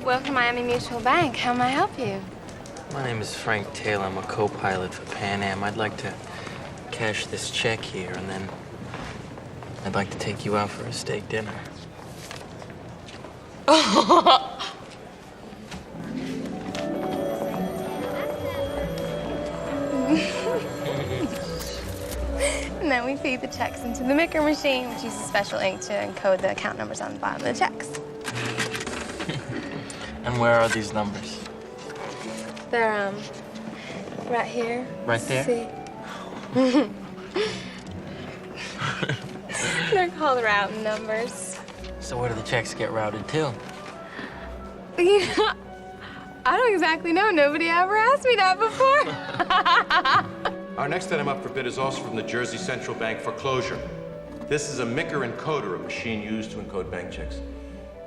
Welcome to Miami Mutual Bank. How may I help you? My name is Frank Taylor. I'm a co-pilot for Pan Am. I'd like to cash this check here, and then I'd like to take you out for a steak dinner. And then we feed the checks into the Micker machine, which uses special ink to encode the account numbers on the bottom of the checks. And where are these numbers? They're, right here. Right there? See? They're called routing numbers. So where do the checks get routed to? You know, I don't exactly know. Nobody ever asked me that before. Our next item up for bid is also from the Jersey Central Bank foreclosure. This is a Micker encoder, a machine used to encode bank checks.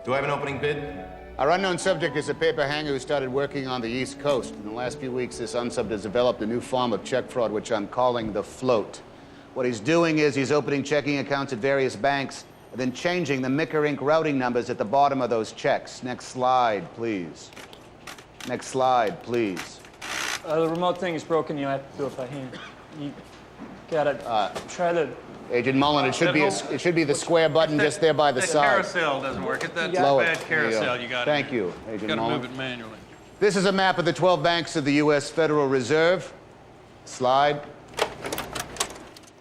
Do I have an opening bid? Our unknown subject is a paper hanger who started working on the East Coast. In the last few weeks, this unsub has developed a new form of check fraud, which I'm calling the float. What he's doing is he's opening checking accounts at various banks and then changing the Micker Inc. routing numbers at the bottom of those checks. Next slide, please. Next slide, please. The remote thing is broken. You have to do it by hand. You gotta try to... Agent Mullen, it should be the square button just there by the that side. Carousel doesn't work. It's that Lower. bad carousel you got. Thank you, Agent Got to Mullen. move it manually. This is a map of the 12 banks of the U.S. Federal Reserve. Slide.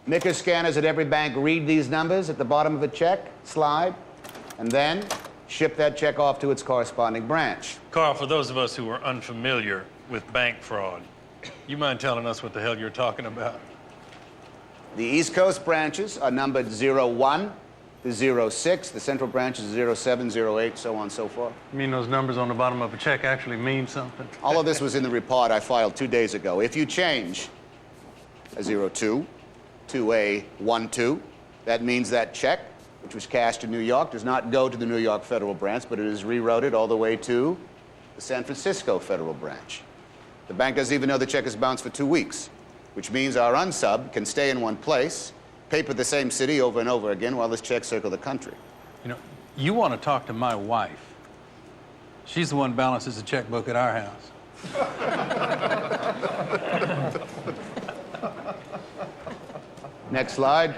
Micker scanners at every bank read these numbers at the bottom of a check. Slide. And then ship that check off to its corresponding branch. Carl, for those of us who are unfamiliar with bank fraud, you mind telling us what the hell you're talking about? The East Coast branches are numbered 01 to 06. The central branch is 07, 08, so on and so forth. You mean those numbers on the bottom of a check actually mean something? All of this was in the report I filed 2 days ago. If you change a 02 to a 12, that means that check, which was cashed in New York, does not go to the New York Federal Branch, but it is rerouted all the way to the San Francisco Federal Branch. The bank doesn't even know the check is bounced for 2 weeks, which means our unsub can stay in one place, paper the same city over and over again while this checks circle the country. You know, you want to talk to my wife. She's the one who balances the checkbook at our house. Next slide.